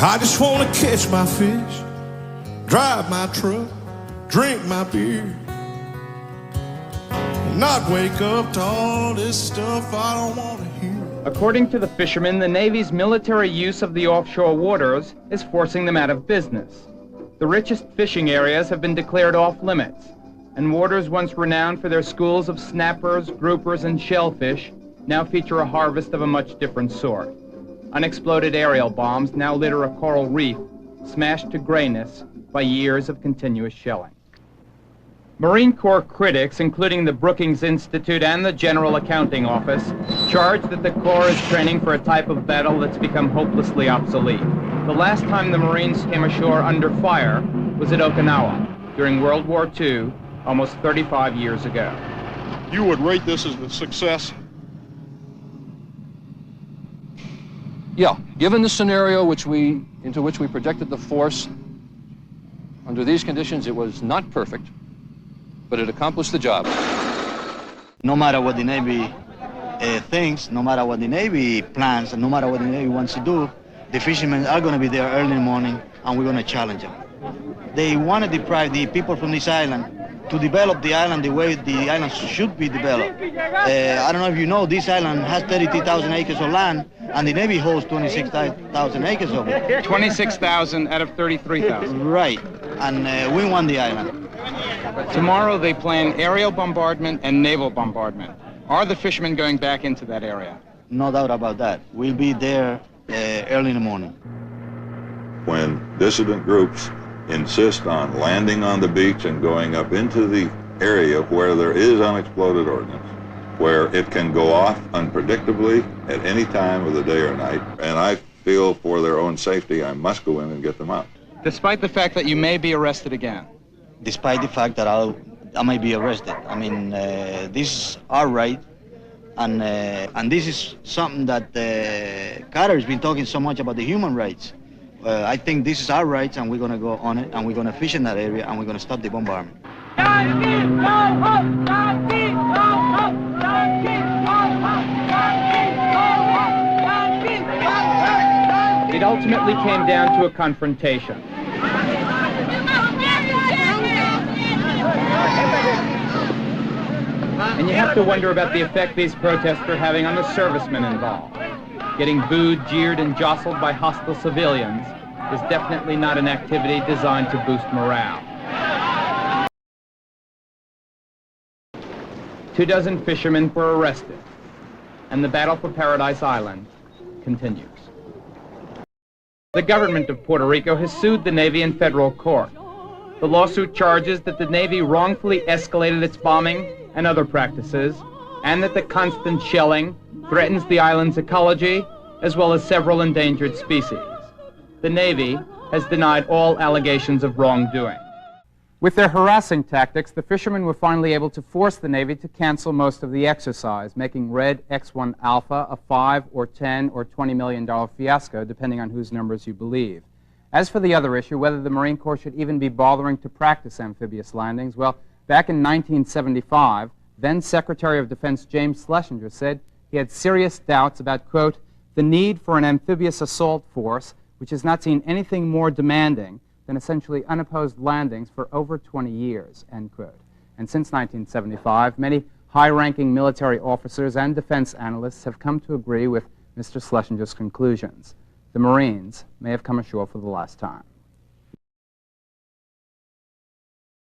I just want to catch my fish, drive my truck, drink my beer, and not wake up to all this stuff I don't want to hear. According to the fishermen, the Navy's military use of the offshore waters is forcing them out of business. The richest fishing areas have been declared off limits, and waters once renowned for their schools of snappers, groupers, and shellfish now feature a harvest of a much different sort. Unexploded aerial bombs now litter a coral reef, smashed to grayness by years of continuous shelling. Marine Corps critics, including the Brookings Institute and the General Accounting Office, charge that the Corps is training for a type of battle that's become hopelessly obsolete. The last time the Marines came ashore under fire was at Okinawa during World War II, almost 35 years ago. You would rate this as a success? Yeah, given the scenario into which we projected the force, under these conditions it was not perfect, but it accomplished the job. No matter what the Navy thinks, no matter what the Navy plans, and no matter what the Navy wants to do, the fishermen are going to be there early in the morning, and we're going to challenge them. They want to deprive the people from this island to develop the island the way the island should be developed. I don't know if you know, this island has 33,000 acres of land, and the Navy holds 26,000 acres of it. 26,000 out of 33,000. Right, and we want the island. Tomorrow they plan aerial bombardment and naval bombardment. Are the fishermen going back into that area? No doubt about that. We'll be there early in the morning. When dissident groups insist on landing on the beach and going up into the area where there is unexploded ordnance, where it can go off unpredictably at any time of the day or night, and I feel for their own safety, I must go in and get them out. Despite the fact that you may be arrested again? Despite the fact that I might be arrested. I mean, this is our right, and this is something that Carter has been talking so much about, the human rights. I think this is our rights, and we're going to go on it, and we're going to fish in that area, and we're going to stop the bombardment. It ultimately came down to a confrontation. And you have to wonder about the effect these protests are having on the servicemen involved. Getting booed, jeered, and jostled by hostile civilians is definitely not an activity designed to boost morale. 24 fishermen were arrested, and the battle for Paradise Island continues. The government of Puerto Rico has sued the Navy in federal court. The lawsuit charges that the Navy wrongfully escalated its bombing and other practices, and that the constant shelling threatens the island's ecology as well as several endangered species. The Navy has denied all allegations of wrongdoing. With their harassing tactics, the fishermen were finally able to force the Navy to cancel most of the exercise, making Red X-1 Alpha a $5 or $10 or $20 million fiasco, depending on whose numbers you believe. As for the other issue, whether the Marine Corps should even be bothering to practice amphibious landings, well, back in 1975, then Secretary of Defense James Schlesinger said he had serious doubts about, quote, the need for an amphibious assault force which has not seen anything more demanding than essentially unopposed landings for over 20 years, end quote. And since 1975, many high-ranking military officers and defense analysts have come to agree with Mr. Schlesinger's conclusions. The Marines may have come ashore for the last time.